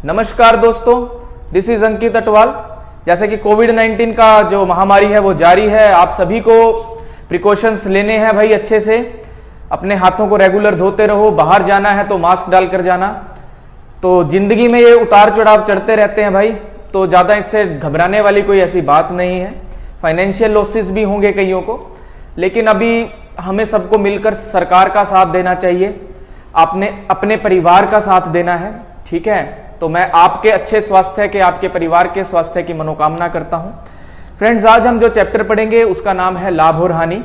नमस्कार दोस्तों, this is अंकित अटवाल। जैसे कि कोविड-19 का जो महामारी है वो जारी है, आप सभी को प्रिकॉशंस लेने हैं भाई। अच्छे से अपने हाथों को रेगुलर धोते रहो, बाहर जाना है तो मास्क डालकर जाना। तो जिंदगी में ये उतार चढ़ाव चढ़ते रहते हैं भाई, तो ज्यादा इससे घबराने वाली कोई ऐसी बात नहीं है। फाइनेंशियल लॉसेस भी होंगे कईयों को, लेकिन अभी हमें सबको मिलकर सरकार का साथ देना चाहिए, आपने अपने परिवार का साथ देना है, ठीक है। तो मैं आपके अच्छे स्वास्थ्य के, आपके परिवार के स्वास्थ्य की मनोकामना करता हूं। फ्रेंड्स, आज हम जो चैप्टर पढ़ेंगे उसका नाम है लाभ और हानि।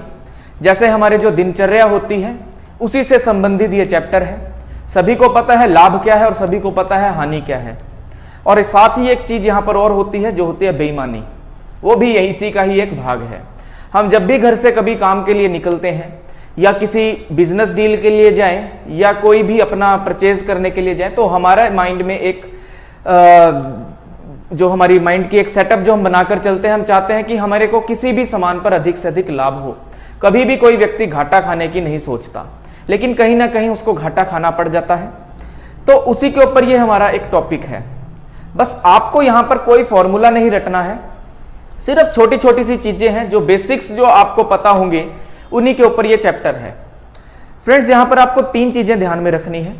जैसे हमारे जो दिनचर्या होती है उसी से संबंधित ये चैप्टर है। सभी को पता है लाभ क्या है और सभी को पता है हानि क्या है। और साथ ही एक चीज यहां पर और होती है जो होती है बेईमानी, वो भी इसी का ही एक भाग है। हम जब भी घर से कभी काम के लिए निकलते हैं या किसी बिजनेस डील के लिए जाएं या कोई भी अपना परचेज करने के लिए जाएं, तो हमारा माइंड में एक जो हमारी माइंड की एक सेटअप जो हम बनाकर चलते हैं, हम चाहते हैं कि हमारे को किसी भी सामान पर अधिक से अधिक लाभ हो। कभी भी कोई व्यक्ति घाटा खाने की नहीं सोचता, लेकिन कहीं ना कहीं उसको घाटा खाना पड़ जाता है। तो उसी के ऊपर ये हमारा एक टॉपिक है। बस आपको यहां पर कोई फॉर्मूला नहीं रटना है, सिर्फ छोटी छोटी सी चीजें हैं जो बेसिक्स जो आपको पता होंगे, उन्हीं के ऊपर ये चैप्टर है। फ्रेंड्स, यहां पर आपको तीन चीजें ध्यान में रखनी है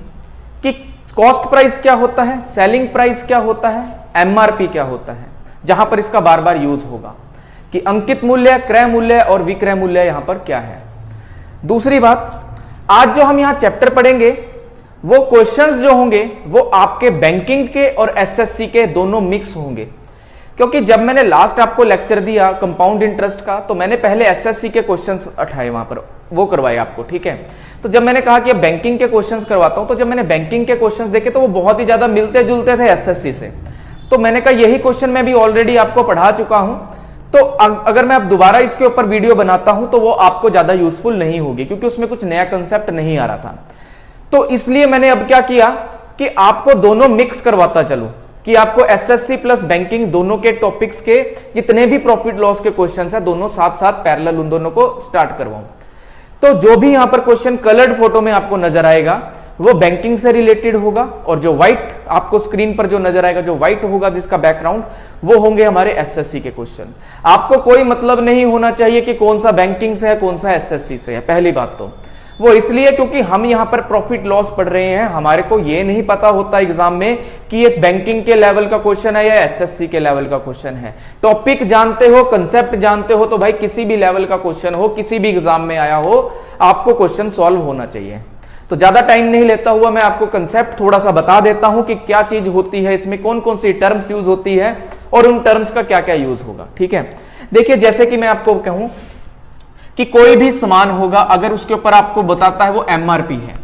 कि कॉस्ट प्राइस क्या होता है, सेलिंग प्राइस क्या होता है, एमआरपी क्या होता है, जहां पर इसका बार बार यूज होगा कि अंकित मूल्य, क्रय मूल्य और विक्रय मूल्य यहां पर क्या है। दूसरी बात, आज जो हम यहां चैप्टर पढ़ेंगे वो क्वेश्चंस जो होंगे वो आपके बैंकिंग के और एसएससी के दोनों मिक्स होंगे। क्योंकि जब मैंने लास्ट आपको लेक्चर दिया कंपाउंड इंटरेस्ट का, तो मैंने पहले एसएससी के क्वेश्चंस उठाए, वहां पर वो करवाए आपको, ठीक है। तो जब मैंने कहा कि बैंकिंग के क्वेश्चंस करवाता हूं, तो जब मैंने बैंकिंग के क्वेश्चंस देखे तो वो बहुत ही ज्यादा मिलते जुलते थे एसएससी से। तो मैंने कहा यही क्वेश्चन मैं भी ऑलरेडी आपको पढ़ा चुका हूं, तो अगर मैं अब दोबारा इसके ऊपर वीडियो बनाता हूं तो वो आपको ज्यादा यूजफुल नहीं होगी, क्योंकि उसमें कुछ नया कंसेप्ट नहीं आ रहा था। तो इसलिए मैंने अब क्या किया कि आपको दोनों मिक्स करवाता चलूं, कि आपको एसएससी प्लस बैंकिंग दोनों के टॉपिक्स के जितने भी प्रॉफिट लॉस के क्वेश्चंस हैं, दोनों साथ साथ पैरेलल उन दोनों को स्टार्ट करवाऊं। तो जो भी यहां पर क्वेश्चन कलर्ड फोटो में आपको नजर आएगा वो बैंकिंग से रिलेटेड होगा, और जो व्हाइट आपको स्क्रीन पर जो नजर आएगा, जो व्हाइट होगा जिसका बैकग्राउंड, वो होंगे हमारे एसएससी के क्वेश्चन। आपको कोई मतलब नहीं होना चाहिए कि कौन सा बैंकिंग से है कौन सा एसएससी से है। पहली बात तो वो इसलिए क्योंकि हम यहां पर प्रॉफिट लॉस पढ़ रहे हैं, हमारे को ये नहीं पता होता एग्जाम में कि ये बैंकिंग के लेवल का क्वेश्चन है या एसएससी के लेवल का क्वेश्चन है। टॉपिक जानते हो, कंसेप्ट जानते हो, तो भाई किसी भी लेवल का क्वेश्चन हो, किसी भी एग्जाम में आया हो, आपको क्वेश्चन सॉल्व होना चाहिए। तो ज्यादा टाइम नहीं लेता हुआ मैं आपको कंसेप्ट थोड़ा सा बता देता हूं कि क्या चीज होती है, इसमें कौन कौन सी टर्म्स यूज होती है और उन टर्म्स का क्या क्या यूज होगा, ठीक है। देखिए, जैसे कि मैं आपको कहूं कि कोई भी सामान होगा, अगर उसके ऊपर आपको बताता है वो एमआरपी है।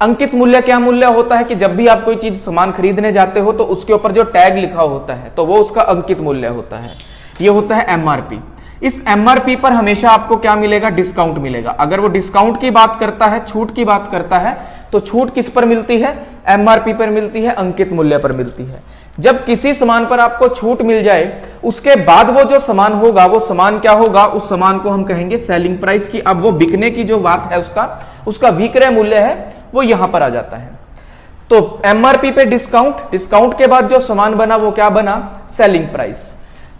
अंकित मूल्य क्या मूल्य होता है कि जब भी आप कोई चीज सामान खरीदने जाते हो तो उसके ऊपर जो टैग लिखा होता है तो वो उसका अंकित मूल्य होता है, ये होता है एमआरपी। इस एमआरपी पर हमेशा आपको क्या मिलेगा, डिस्काउंट मिलेगा। अगर वो डिस्काउंट की बात करता है, छूट की बात करता है, तो छूट किस पर मिलती है, एमआरपी पर मिलती है, अंकित मूल्य पर मिलती है। जब किसी सामान पर आपको छूट मिल जाए, उसके बाद वो जो सामान होगा, वो सामान क्या होगा, उस सामान को हम कहेंगे सेलिंग प्राइस की। अब वो बिकने की जो बात है उसका विक्रय मूल्य है, वो यहां पर आ जाता है। तो एमआरपी पे डिस्काउंट, डिस्काउंट के बाद जो सामान बना वो क्या बना, सेलिंग प्राइस।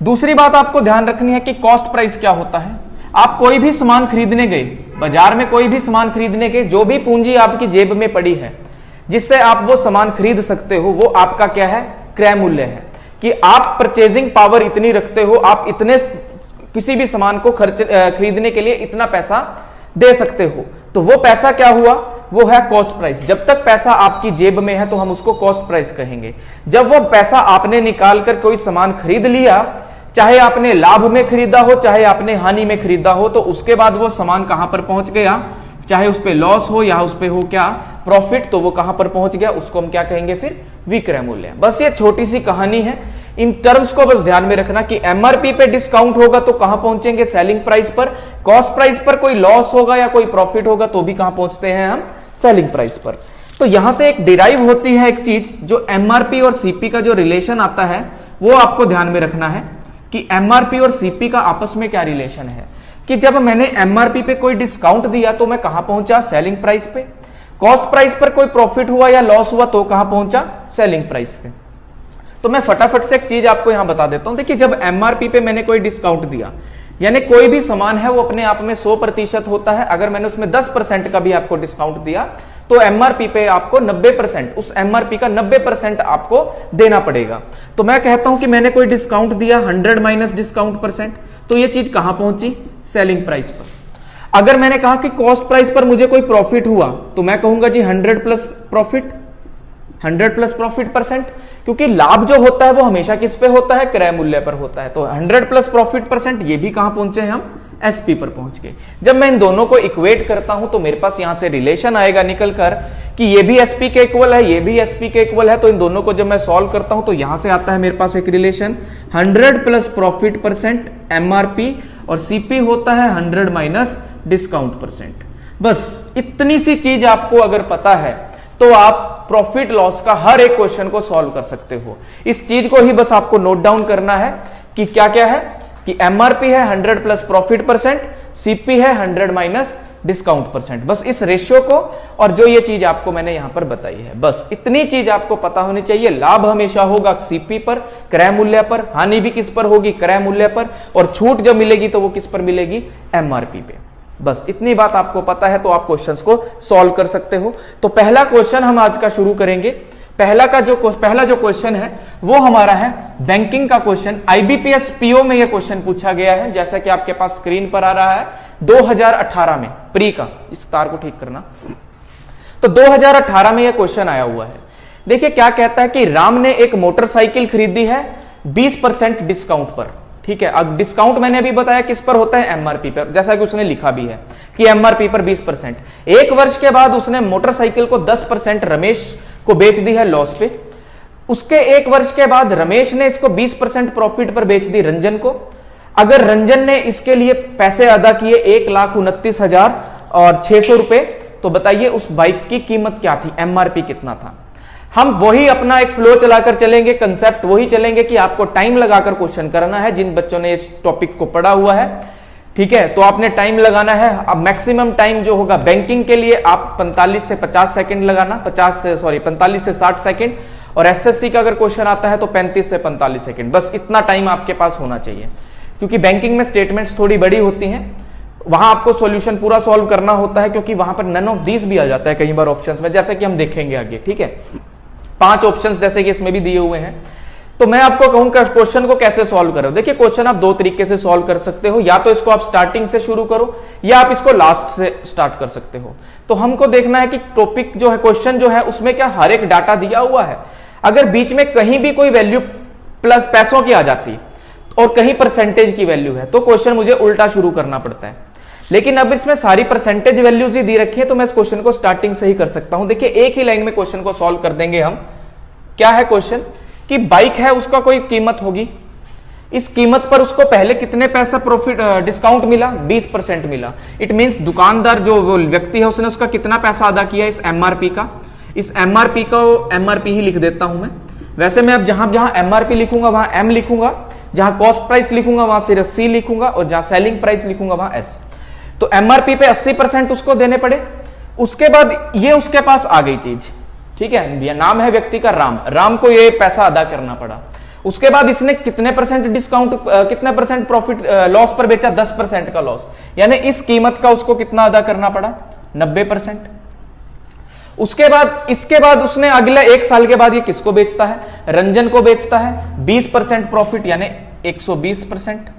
दूसरी बात आपको ध्यान रखनी है कि कॉस्ट प्राइस क्या होता है। आप कोई भी सामान खरीदने गए, बाजार में कोई भी सामान खरीदने गए, जो भी पूंजी आपकी जेब में पड़ी है जिससे आप वो सामान खरीद सकते हो, वो आपका क्या है, क्रय मूल्य है। कि आप परचेजिंग पावर इतनी रखते हो, आप इतने किसी भी सामान को खरीदने के लिए इतना पैसा दे सकते हो, तो वो पैसा क्या हुआ, वो है कॉस्ट प्राइस। जब तक पैसा आपकी जेब में है तो हम उसको कॉस्ट प्राइस कहेंगे। जब वो पैसा आपने निकाल कर कोई सामान खरीद लिया, चाहे आपने लाभ में खरीदा हो चाहे आपने हानि में खरीदा हो, तो उसके बाद वो सामान कहां पर पहुंच गया, चाहे उस पे लॉस हो या उस पे हो क्या प्रॉफिट, तो वो कहां पर पहुंच गया, उसको हम क्या कहेंगे, फिर विक्रय मूल्य। बस ये छोटी सी कहानी है, इन टर्म्स को बस ध्यान में रखना कि एमआरपी पे डिस्काउंट होगा तो कहां पहुंचेंगे, सेलिंग प्राइस पर। कॉस्ट प्राइस पर कोई लॉस होगा या कोई प्रॉफिट होगा तो भी कहां पहुंचते हैं हम, सेलिंग प्राइस पर। तो यहां से एक डिराइव होती है एक चीज, जो एमआरपी और सीपी का जो रिलेशन आता है वो आपको ध्यान में रखना है कि एमआरपी और सीपी का आपस में क्या रिलेशन है। कि जब मैंने एमआरपी पे कोई डिस्काउंट दिया तो मैं कहां पहुंचा, सेलिंग प्राइस पे। कॉस्ट प्राइस पर कोई प्रॉफिट हुआ या लॉस हुआ तो कहां पहुंचा, सेलिंग प्राइस पे। तो मैं फटाफट से एक चीज आपको यहां बता देता हूं। देखिए, जब एमआरपी पे मैंने कोई डिस्काउंट दिया, यानी कोई भी सामान है वो अपने आप में 100% होता है। अगर मैंने उसमें 10% का भी आपको डिस्काउंट दिया तो एमआरपी पे आपको 90%, उस एमआरपी का 90% आपको देना पड़ेगा। तो मैं कहता हूं कि मैंने कोई डिस्काउंट दिया 100 माइनस डिस्काउंट परसेंट, तो ये चीज कहां पहुंची? सेलिंग प्राइस पर। अगर मैंने कहा कि कॉस्ट प्राइस पर मुझे कोई प्रॉफिट हुआ तो मैं कहूंगा जी 100 plus profit, 100 plus profit percent, क्योंकि लाभ जो होता है वो हमेशा किस पे होता है? क्रय मूल्य पर होता है। तो 100 प्लस प्रॉफिट परसेंट, ये भी कहां पहुंचे हैं हम? एसपी पर पहुंच गए। जब मैं इन दोनों को इक्वेट करता हूं तो मेरे पास यहां से रिलेशन आएगा निकल कर कि ये भी एसपी के इक्वल है, ये भी एसपी के इक्वल है। तो इन दोनों को जब मैं सॉल्व करता हूं तो यहां से आता है मेरे पास एक relation 100 plus profit percent MRP, और सीपी होता है 100 माइनस डिस्काउंट परसेंट। बस इतनी सी चीज आपको अगर पता है तो आप प्रॉफिट लॉस का हर एक क्वेश्चन को सॉल्व कर सकते हो। इस चीज को ही बस आपको नोट डाउन करना है कि क्या क्या है, कि एमआरपी है 100 प्लस प्रॉफिट परसेंट, सीपी है 100 माइनस डिस्काउंट परसेंट। बस इस रेशियो को और जो ये चीज आपको मैंने यहां पर बताई है, बस इतनी चीज आपको पता होनी चाहिए। लाभ हमेशा होगा सीपी पर, क्रय मूल्य पर, हानि भी किस पर होगी? क्रय मूल्य पर, और छूट जब मिलेगी तो वो किस पर मिलेगी? एमआरपी पे। बस इतनी बात आपको पता है तो आप क्वेश्चंस को सॉल्व कर सकते हो। तो पहला क्वेश्चन हम आज का शुरू करेंगे। पहला जो क्वेश्चन है वो हमारा है बैंकिंग का क्वेश्चन। आईबीपीएस पीओ में यह क्वेश्चन पूछा गया है, जैसा कि आपके पास स्क्रीन पर आ रहा है। 2018 में प्री का, इस तार को ठीक करना, तो 2018 में यह क्वेश्चन आया हुआ है। देखिए क्या कहता है कि राम ने एक मोटरसाइकिल खरीदी है 20% डिस्काउंट पर। ठीक है, अब डिस्काउंट मैंने अभी बताया किस पर होता है? एमआरपी पर, जैसा कि उसने लिखा भी है कि एमआरपी पर 20%। एक वर्ष के बाद उसने मोटरसाइकिल को 10% रमेश को बेच दी है लॉस पे। उसके एक वर्ष के बाद रमेश ने इसको 20% प्रॉफिट पर बेच दी रंजन को। अगर रंजन ने इसके लिए पैसे अदा किए 1,29,600 रुपए, तो बताइए उस बाइक की कीमत क्या थी? एमआरपी कितना था? हम वही अपना एक फ्लो चलाकर चलेंगे, कंसेप्ट वही चलेंगे कि आपको टाइम लगाकर क्वेश्चन करना है। जिन बच्चों ने इस टॉपिक को पढ़ा हुआ है, ठीक है, तो आपने टाइम लगाना है। अब मैक्सिमम टाइम जो होगा बैंकिंग के लिए आप 45 से 50 सेकंड लगाना, 45 से 60 सेकंड, और एसएससी का अगर क्वेश्चन आता है तो 35 से 45 सेकंड। बस इतना टाइम आपके पास होना चाहिए, क्योंकि बैंकिंग में स्टेटमेंट्स थोड़ी बड़ी होती हैं, वहां आपको सॉल्यूशन पूरा सॉल्व करना होता है, क्योंकि वहां पर नन ऑफ दीज भी आ जाता है कई बार ऑप्शंस में, जैसे कि हम देखेंगे आगे। ठीक है, 5 ऑप्शंस जैसे कि इसमें भी दिए हुए हैं। तो मैं आपको कहूंगा क्वेश्चन को कैसे सॉल्व करो। देखिए क्वेश्चन आप 2 तरीके से सॉल्व कर सकते हो, या तो इसको आप स्टार्टिंग से शुरू करो या आप इसको लास्ट से स्टार्ट कर सकते हो। तो हमको देखना है कि टॉपिक जो है, क्वेश्चन जो है, उसमें क्या हर एक डाटा दिया हुआ है। अगर बीच में कहीं भी कोई वैल्यू प्लस पैसों की आ जाती और कहीं परसेंटेज की वैल्यू है तो क्वेश्चन मुझे उल्टा शुरू करना पड़ता है। लेकिन अब इसमें सारी परसेंटेज वैल्यूज ही दी रखी है तो मैं इस क्वेश्चन को स्टार्टिंग से ही कर सकता हूं। देखिए एक ही लाइन में क्वेश्चन को सॉल्व कर देंगे हम। क्या है क्वेश्चन? कि बाइक है, उसका कोई कीमत होगी, इस कीमत पर उसको पहले कितने पैसा प्रॉफिट डिस्काउंट मिला? 20% मिला। इट मींस दुकानदार जो वो व्यक्ति है उसने उसका कितना पैसा अदा किया इस एमआरपी का? इस एमआरपी को एमआरपी ही लिख देता हूं मैं। वैसे मैं अब जहां जहां एमआरपी लिखूंगा वहां एम लिखूंगा, जहां कॉस्ट प्राइस लिखूंगा वहां सिर्फ सी लिखूंगा, और जहां सेलिंग प्राइस लिखूंगा वहां एस। तो एमआरपी पे 80% उसको देने पड़े। उसके बाद ये उसके पास आ गई चीज, ठीक है, ये नाम है व्यक्ति का राम, राम को ये पैसा अदा करना पड़ा। उसके बाद इसने कितने परसेंट डिस्काउंट, कितने परसेंट प्रॉफिट लॉस पर बेचा? 10% का लॉस, यानी इस कीमत का उसको कितना अदा करना पड़ा? 90%। उसके बाद इसके बाद उसने अगले 1 साल के बाद ये किसको बेचता है? रंजन को बेचता है 20% प्रॉफिट, यानी 120%।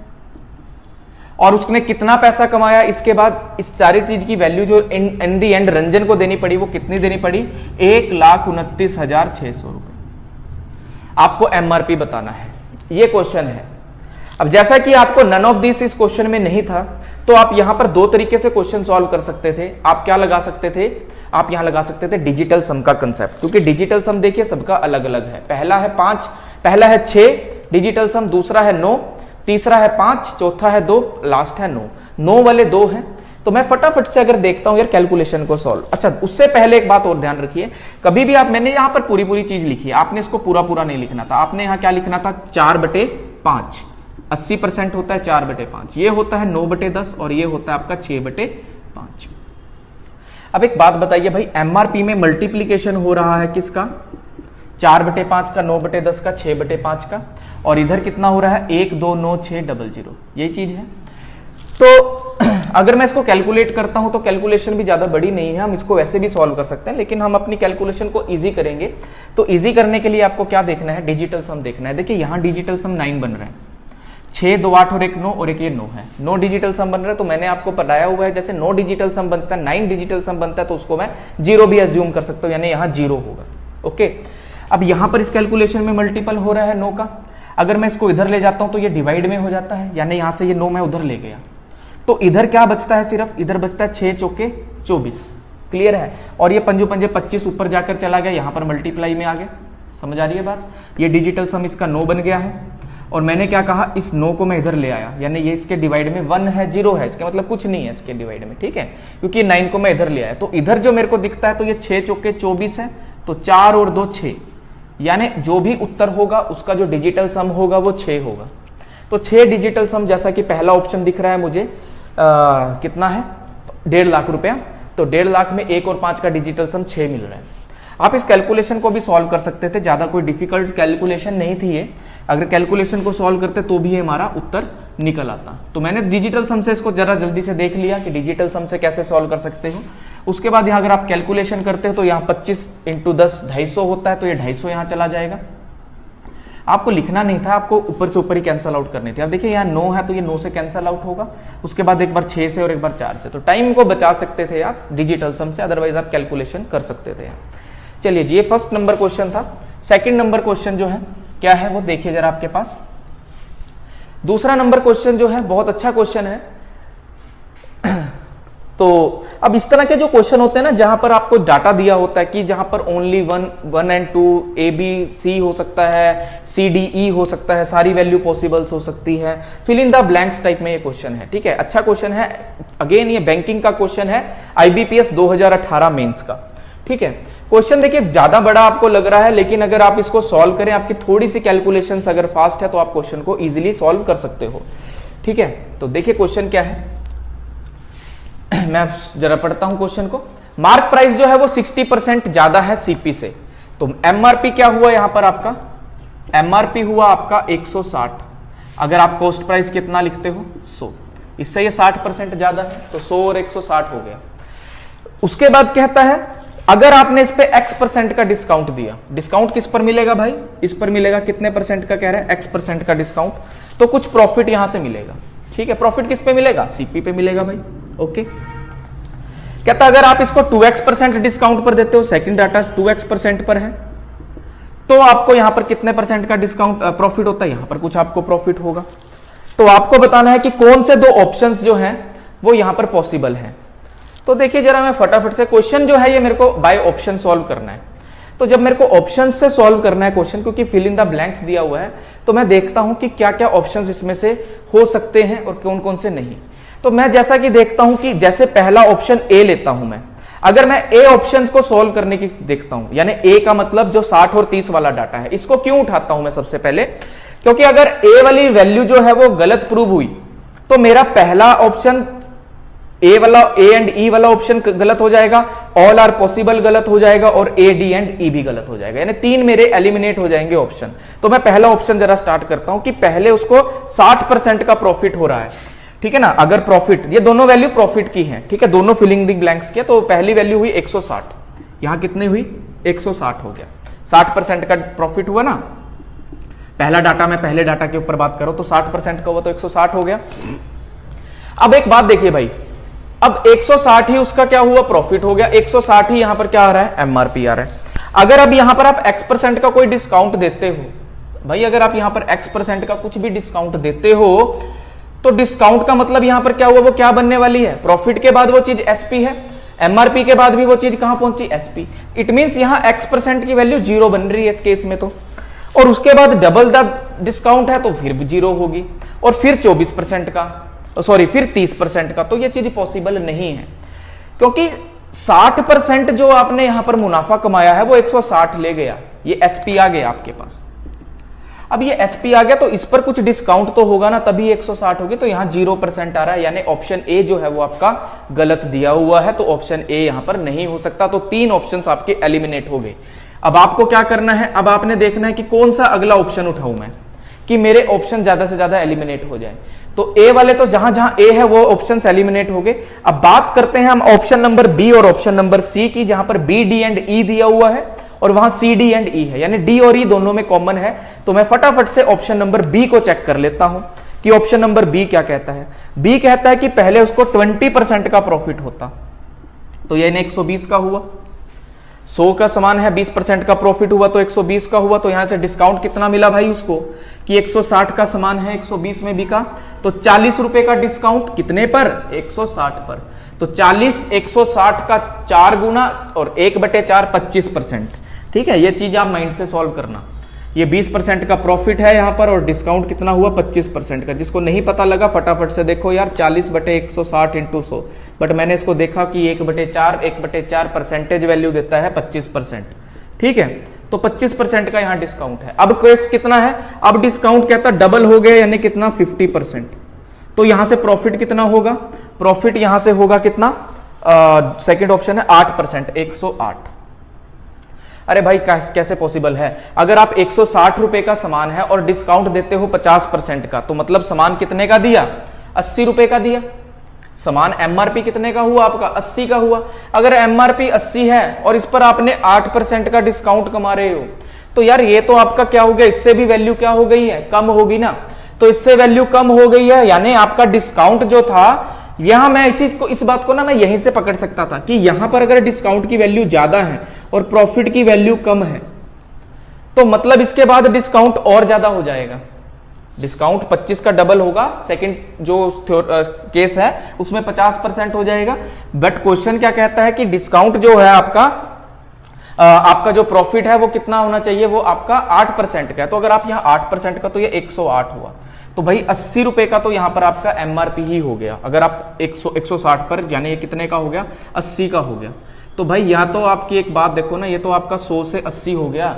और उसने कितना पैसा कमाया इसके बाद? इस सारी चीज की वैल्यू जो इन दी एंड रंजन को देनी पड़ी वो कितनी देनी पड़ी? 1,29,600 रुपए। आपको एमआरपी बताना है, ये क्वेश्चन है। अब जैसा कि आपको नन ऑफ दिस इस क्वेश्चन में नहीं था तो आप यहां पर 2 तरीके से क्वेश्चन सॉल्व कर सकते थे। आप क्या लगा सकते थे? आप यहां लगा सकते थे डिजिटल सम का कंसेप्ट, क्योंकि डिजिटल सम देखिए सबका अलग अलग है। पहला है 5, पहला है 6 डिजिटल सम, दूसरा है 9, तीसरा है 5, चौथा है 2, लास्ट है 9। 9 वाले 2 हैं। तो मैं फटाफट से अगर देखता हूं यार कैलकुलेशन को सॉल्व। अच्छा उससे पहले एक बात और ध्यान रखिए, कभी भी आप, मैंने यहां पर पूरी चीज लिखी है, आपने इसको पूरा नहीं लिखना था। आपने यहां क्या लिखना था? 4/5। 80% होता है 4/5, ये होता है 9/10 और ये होता है आपका 6/5। अब एक बात बताइए भाई, एमआरपी में मल्टीप्लीकेशन हो रहा है किसका? 4/5 का, 9/10 का, 6/5 का, और इधर कितना हो रहा है 1 2 9 6 0 0, यही चीज है। तो अगर मैं इसको कैलकुलेट करता हूं तो कैलकुलेशन भी ज्यादा बड़ी नहीं है, हम इसको वैसे भी सॉल्व कर सकते हैं, लेकिन हम अपनी कैलकुलेशन को इजी करेंगे। तो इजी करने के लिए आपको क्या देखना है, डिजिटल सम देखना है। देखिए यहां डिजिटल सम 9 बन रहा है, 6 2 8 और 1 9 और एक ये 9 है, 9 डिजिटल सम बन रहा है। तो मैंने आपको बताया हुआ है जैसे 9 डिजिटल सम बनता है, 9 डिजिटल सम बनता है, तो उसको मैं 0 भी एज्यूम कर सकता हूं, यानी यहां 0 होगा। ओके, अब यहां पर इस कैलकुलेशन में मल्टीपल हो रहा है 9 का, अगर मैं इसको इधर ले जाता हूं तो ये डिवाइड में हो जाता है, यानी यहां से ये 9 मैं उधर ले गया, तो इधर क्या बचता है, सिर्फ इधर बचता है 6 चौके 24। क्लियर है, और ये पंजो पंजे 25 ऊपर जाकर चला गया, यहां पर मल्टीप्लाई में आ गया। समझ आ रही है बात, ये डिजिटल सम इसका 9 बन गया है, और मैंने क्या कहा, इस 9 को मैं इधर ले आया, यानी ये इसके डिवाइड में 1 है, 0 है, इसके मतलब कुछ नहीं है इसके डिवाइड में, ठीक है, क्योंकि 9 को मैं इधर ले आया। तो इधर जो मेरे को दिखता है तो ये 6 चौके 24 है, तो 4 और 2 6, यानी जो भी उत्तर होगा उसका जो डिजिटल सम होगा वो 6 होगा। तो 6 डिजिटल सम, जैसा कि पहला ऑप्शन दिख रहा है मुझे, कितना है 1.5 लाख रुपया, तो 1.5 लाख में 1 और 5 का डिजिटल सम 6 मिल रहा है। आप इस कैलकुलेशन को भी सॉल्व कर सकते थे, ज्यादा कोई डिफिकल्ट कैलकुलेशन नहीं थी ये, अगर कैलकुलेशन को सॉल्व करते तो भी हमारा उत्तर निकल आता। तो मैंने डिजिटल सम से इसको जरा जल्दी से देख लिया कि डिजिटल सम से कैसे सॉल्व कर सकते हो। उसके बाद यहाँ अगर आप कैलकुलेशन करते हो तो यहाँ 25 × 10 250 होता है, तो ये 250 यहाँ चला जाएगा। आपको लिखना नहीं था, आपको ऊपर से ऊपर ही कैंसल आउट करनी थी। अब देखिए यहाँ 9 है तो ये 9 से कैंसल आउट होगा, उसके बाद एक बार 6 से और एक बार 4 से, तो टाइम को बचा सकते थे आप डिजिटल सम से, अदरवाइज आप कैलकुलेशन कर सकते थे। चलिए जी, ये फर्स्ट नंबर क्वेश्चन था। सेकंड नंबर क्वेश्चन जो है क्या है वो देखिए जरा आपके पास। दूसरा नंबर क्वेश्चन जो है बहुत अच्छा क्वेश्चन है। तो अब इस तरह के जो क्वेश्चन होते हैं ना, जहां पर आपको डाटा दिया होता है कि जहां पर only 1 and 2 A B C हो सकता है, सी डी ई हो सकता है, सारी वैल्यू पॉसिबल्स हो सकती है, fill in the blanks type में ये क्वेश्चन है। ठीक है, अच्छा क्वेश्चन है। अगेन ये बैंकिंग का क्वेश्चन है, आईबीपीएस 2018 मेंस का। ठीक है, क्वेश्चन देखिए ज्यादा बड़ा आपको लग रहा है, लेकिन अगर आप इसको सॉल्व करें, आपकी थोड़ी सी कैलकुलेशंस अगर फास्ट है तो आप क्वेश्चन को इजीली सॉल्व कर सकते हो। ठीक है, तो देखिए क्वेश्चन क्या है, मैं जरा पढ़ता हूं क्वेश्चन को। मार्क प्राइस जो है वो 60% ज्यादा है सीपी से, तो एमआरपी क्या हुआ यहां पर आपका, एमआरपी हुआ आपका 160। अगर आप कॉस्ट प्राइस कितना लिखते हो 100, इससे ये 60% ज्यादा है, तो 100 और 160 हो गया। उसके बाद कहता है अगर आपने इस पे x% का डिस्काउंट दिया, डिस्काउंट किस पर मिलेगा भाई, इस पर मिलेगा, कितने परसेंट का कह रहे हैं, x% का डिस्काउंट, तो कुछ प्रॉफिट यहां से मिलेगा। ठीक है, प्रॉफिट किस पे मिलेगा, सीपी पे मिलेगा भाई। ओके, कहता अगर आप इसको 2x% डिस्काउंट पर देते हो, सेकंड डाटा 2x% पर है, तो आपको यहां पर कितने परसेंट का डिस्काउंट प्रॉफिट होता है, यहां पर कुछ आपको प्रॉफिट होगा। तो आपको बताना है कि कौन से दो ऑप्शंस जो हैं वो यहां पर पॉसिबल है। तो देखिए जरा मैं फटाफट से, क्वेश्चन जो है ये मेरे को बाय ऑप्शन सॉल्व करना है। तो जब मेरे को ऑप्शन से सॉल्व करना है क्वेश्चन, क्योंकि फिल इन द ब्लैंक्स दिया हुआ है, तो मैं देखता हूं कि क्या क्या ऑप्शंस इसमें से हो सकते हैं और कौन कौन से नहीं। तो मैं जैसा कि देखता हूं कि जैसे पहला ऑप्शन ए लेता हूं मैं, अगर मैं ए ऑप्शंस को सॉल्व करने की देखता हूं, यानी ए का मतलब जो 60 और 30 वाला डाटा है, इसको क्यों उठाता हूं मैं सबसे पहले, क्योंकि अगर ए वाली वैल्यू जो है वो गलत प्रूव हुई तो मेरा पहला ऑप्शन ए वाला, ए एंड ई वाला ऑप्शन गलत हो जाएगा, ऑल आर पॉसिबल गलत हो जाएगा, और ए डी एंड ई भी गलत हो जाएगा, यानी 3 मेरे एलिमिनेट हो जाएंगे ऑप्शन। तो मैं पहला ऑप्शन जरा स्टार्ट करता हूं कि पहले उसको 60% का प्रॉफिट हो रहा है। ठीक है ना, अगर प्रॉफिट, ये दोनों वैल्यू प्रॉफिट की है, ठीक है, दोनों फिलिंग द ब्लैंक्स की, तो पहली वैल्यू हुई 160, यहां कितनी हुई 160 हो गया, 60% का प्रॉफिट हुआ ना। पहला डाटा, मैं पहले डाटा के ऊपर बात करूं तो 60% का हुआ, तो 160 हो गया। अब एक बात देखिए भाई, अब 160 ही उसका क्या हुआ, प्रॉफिट हो गया, 160 ही यहां पर क्या आ रहा है, एमआरपी आ रहा है। अगर अब यहां पर आप x% का कोई डिस्काउंट देते हो भाई, अगर आप यहां पर x% का कुछ भी डिस्काउंट देते हो, तो डिस्काउंट का मतलब यहां पर क्या हुआ, वो क्या बनने वाली है, प्रॉफिट के बाद वो चीज एसपी है, एमआरपी के बाद भी वो चीज कहां पहुंची, एसपी। इट मींस यहां x% की वैल्यू 0 बन रही है इस केस में, तो और उसके बाद डबल द डिस्काउंट है तो फिर भी 0 होगी, और फिर 24% का, सॉरी फिर 30% का, तो ये चीज पॉसिबल नहीं है, क्योंकि 60% जो आपने यहां पर मुनाफा कमाया है वो 160 ले गया, ये एसपी आ गया आपके पास। अब ये एसपी आ गया तो इस पर कुछ डिस्काउंट तो होगा ना, तभी 160 होगी, तो यहां 0% आ रहा है, यानी ऑप्शन ए जो है वो आपका गलत दिया हुआ है, तो ऑप्शन ए यहां पर नहीं हो सकता। तो 3 ऑप्शंस आपके एलिमिनेट हो गए। अब आपको क्या करना है, अब आपने देखना है कि कौन सा अगला ऑप्शन उठाऊं मैं कि मेरे ऑप्शन ज्यादा से ज्यादा एलिमिनेट हो जाए। तो ए वाले तो जहां जहां ए है वो ऑप्शन एलिमिनेट हो गए। अब बात करते हैं हम ऑप्शन नंबर बी और ऑप्शन नंबर सी की, जहां पर बी, डी एंड ई दिया हुआ है और वहां सी, डी एंड ई है, यानी डी और ई दोनों में कॉमन है। तो मैं फटाफट से ऑप्शन नंबर बी को चेक कर लेता हूं कि ऑप्शन नंबर बी क्या कहता है। बी कहता है कि पहले उसको 20% का प्रॉफिट होता, तो ये 120 का हुआ। 100 का सामान है, 20% का प्रॉफिट हुआ तो 120 का हुआ। तो यहां से डिस्काउंट कितना मिला भाई उसको कि 160 का सामान है, 120 में बिका, तो 40 रुपए का डिस्काउंट कितने पर, 160 पर। तो 40 160 का 4 गुना और 1/4 25%। ठीक है, ये चीज आप माइंड से सॉल्व करना। ये 20% का प्रॉफिट है यहां पर और डिस्काउंट कितना हुआ 25% का। जिसको नहीं पता लगा फटाफट से देखो यार, 40/160 × 100, बट मैंने इसको देखा कि 1/4 परसेंटेज वैल्यू देता है 25%। ठीक है, तो 25% का यहां डिस्काउंट है। अब केस कितना है, अब डिस्काउंट कहता डबल हो गया, यानी कितना 50%। तो यहां से प्रॉफिट कितना होगा, प्रॉफिट यहां से होगा कितना, सेकेंड ऑप्शन है 8%, 108। अरे भाई कैसे पॉसिबल है, अगर आप 160 रुपए का सामान है और डिस्काउंट देते हो 50% का, तो मतलब सामान कितने का दिया, 80 रुपए का दिया। सामान एमआरपी कितने का हुआ आपका, 80 का हुआ। अगर एमआरपी 80 है और इस पर आपने 8% का डिस्काउंट कमा रहे हो, तो यार ये तो आपका क्या हो गया, इससे भी वैल्यू क्या हो गई है, कम होगी ना। तो इससे वैल्यू कम हो गई है, यानी आपका डिस्काउंट जो था, यहां मैं इस बात को ना मैं यहीं से पकड़ सकता था कि यहां पर अगर डिस्काउंट की वैल्यू ज्यादा है और प्रॉफिट की वैल्यू कम है, तो मतलब इसके बाद डिस्काउंट और ज्यादा हो जाएगा। डिस्काउंट 25 का डबल होगा, सेकंड जो केस है उसमें 50% हो जाएगा। बट क्वेश्चन क्या कहता है कि डिस्काउंट जो है आपका जो प्रॉफिट है वो कितना होना चाहिए, वो आपका 8% का है। तो अगर आप यहां 8% का, तो ये 108 हुआ। तो भाई 80 रुपए का तो यहां पर आपका एमआरपी ही हो गया। अगर आप 160 पर, यानी ये कितने का हो गया, 80 का हो गया। तो भाई या तो आपकी एक बात देखो ना, ये तो आपका 100 से 80 हो गया,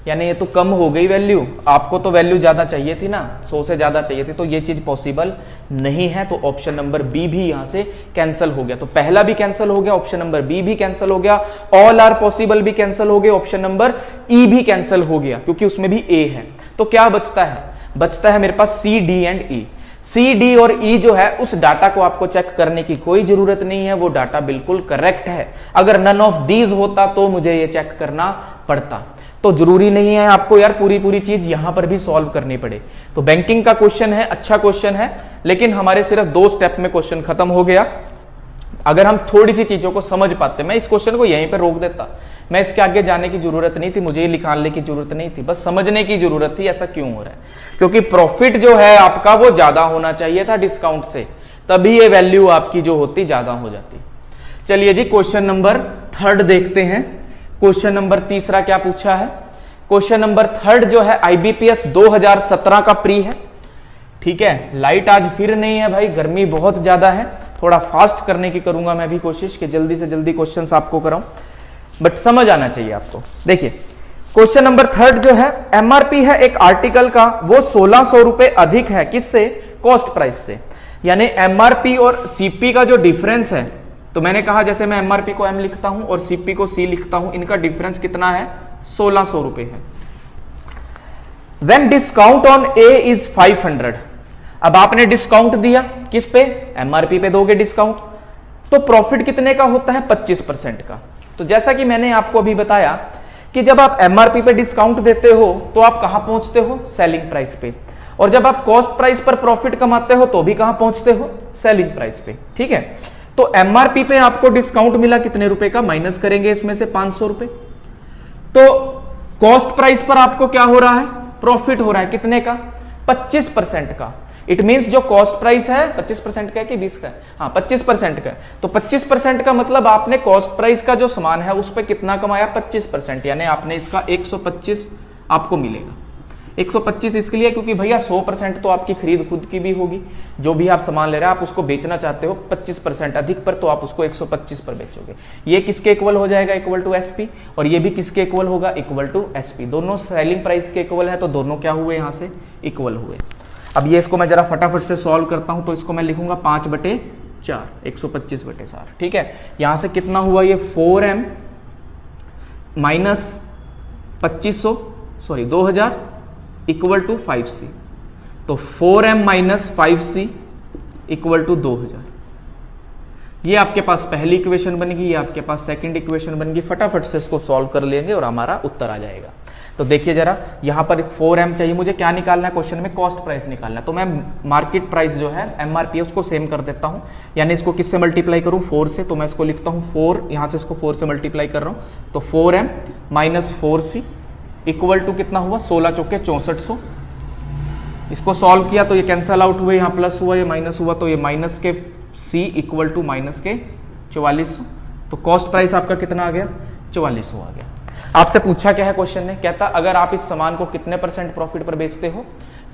यानी ये तो कम हो गई वैल्यू। आपको तो वैल्यू ज्यादा चाहिए थी ना, 100 से ज्यादा चाहिए थी, तो ये चीज पॉसिबल नहीं है। तो ऑप्शन नंबर बी भी यहां से कैंसिल हो गया। तो पहला भी कैंसिल हो गया, ऑप्शन नंबर बी भी कैंसिल हो गया, ऑल आर पॉसिबल भी कैंसिल हो गए, ऑप्शन नंबर ई भी कैंसिल हो गया क्योंकि उसमें भी ए है। तो क्या बचता है, बचता है मेरे पास C, D and E. C, D और ई जो है, उस डाटा को आपको चेक करने की कोई जरूरत नहीं है, वो डाटा बिल्कुल करेक्ट है। अगर नन ऑफ दीज होता तो मुझे ये चेक करना पड़ता। तो जरूरी नहीं है आपको यार पूरी चीज यहां पर भी सॉल्व करनी पड़े। तो बैंकिंग का क्वेश्चन है, अच्छा क्वेश्चन है, लेकिन हमारे सिर्फ 2 स्टेप में क्वेश्चन खत्म हो गया। अगर हम थोड़ी सी चीजों को समझ पाते, मैं इस क्वेश्चन को यहीं पर रोक देता, मैं इसके आगे जाने की जरूरत नहीं थी, मुझे ये निकालने की जरूरत नहीं थी, बस समझने की जरूरत थी ऐसा क्यों हो रहा है। क्योंकि प्रॉफिट जो है आपका वो ज्यादा होना चाहिए था डिस्काउंट से, तभी ये वैल्यू आपकी जो होती ज्यादा हो जाती। चलिए जी, क्वेश्चन नंबर 3 देखते हैं। क्वेश्चन नंबर 3 क्या पूछा है, क्वेश्चन नंबर 3 जो है आईबीपीएस 2017 का प्री है। ठीक है, लाइट आज फिर नहीं है भाई, गर्मी बहुत ज्यादा है, थोड़ा फास्ट करने की करूंगा मैं भी कोशिश कि जल्दी से जल्दी क्वेश्चंस आपको कराऊं, बट समझ आना चाहिए आपको। देखिए क्वेश्चन नंबर 3 जो है, एमआरपी है एक आर्टिकल का, वो 1600 रुपए अधिक है, किससे, कॉस्ट प्राइस से। यानी एमआरपी और सीपी का जो डिफरेंस है, तो मैंने कहा जैसे मैं एमआरपी को एम लिखता हूं और सीपी को सी लिखता हूं, इनका डिफरेंस कितना है, 1600 रुपए है। When discount on A is 500, अब आपने डिस्काउंट दिया किस पे, एमआरपी पे दोगे डिस्काउंट, तो प्रॉफिट कितने का होता है, 25% का। तो जैसा कि मैंने आपको अभी बताया कि जब आप एमआरपी पे डिस्काउंट देते हो तो आप कहां पहुंचते हो, सेलिंग प्राइस पे, और जब आप कॉस्ट प्राइस पर प्रॉफिट कमाते हो तो भी कहां पहुंचते हो, सेलिंग प्राइस पे। ठीक है, तो एमआरपी पे आपको डिस्काउंट मिला कितने रुपए का, माइनस करेंगे इसमें से 500 रुपए, तो कॉस्ट प्राइस पर आपको क्या हो रहा है, प्रॉफिट हो रहा है कितने का, 25% का। इट मींस जो कॉस्ट प्राइस है 25% का है कि 20 का है, हाँ 25% का है। तो 25% का मतलब आपने कॉस्ट प्राइस का जो सामान है उस पर कितना कमाया, 25%, यानी आपने इसका 125 आपको मिलेगा। 125 इसके लिए क्योंकि भैया 100% तो आपकी खरीद खुद की भी होगी, जो भी आप सामान ले रहे हैं आप उसको बेचना चाहते हो 25% अधिक पर, तो आप उसको 125 पर बेचोगे। ये किसके इक्वल हो जाएगा, इक्वल टू एसपी, और ये भी किसके इक्वल होगा, इक्वल टू एसपी। दोनों सेलिंग प्राइस के इक्वल है, तो दोनों क्या हुए, यहां से इक्वल हुए। अब ये इसको मैं जरा फटाफट से सॉल्व करता हूं, तो इसको मैं लिखूंगा 5/4, 125/4। ठीक है, यहां से कितना हुआ, ये 4m minus 2500 sorry 2000 equal to 5c, तो 4m minus 5c equal to 2000। ये आपके पास पहली इक्वेशन बन गई, ये आपके पास सेकंड इक्वेशन बन गई। फटाफट से इसको सॉल्व कर लेंगे और हमारा उत्तर आ जाएगा। तो देखिए जरा, यहां पर 4m चाहिए मुझे, क्या निकालना है क्वेश्चन में, कॉस्ट प्राइस निकालना है। तो मैं मार्केट प्राइस जो है MRP उसको सेम कर देता हूं, यानी इसको किससे मल्टीप्लाई करूं, 4 से। तो मैं इसको लिखता हूं 4, यहां से इसको 4 से मल्टीप्लाई कर रहा हूं, तो 4m minus 4c equal to कितना हुआ, 16 चौके 6400। इसको सॉल्व किया तो ये कैंसल आउट हुए, यहाँ प्लस हुआ, ये माइनस हुआ, तो ये माइनस के c इक्वल टू माइनस के 4400। तो कॉस्ट प्राइस आपका कितना आ गया, 4400 आ गया। आपसे पूछा क्या है क्वेश्चन ने, कहता अगर आप इस सामान को कितने % प्रॉफिट पर बेचते हो,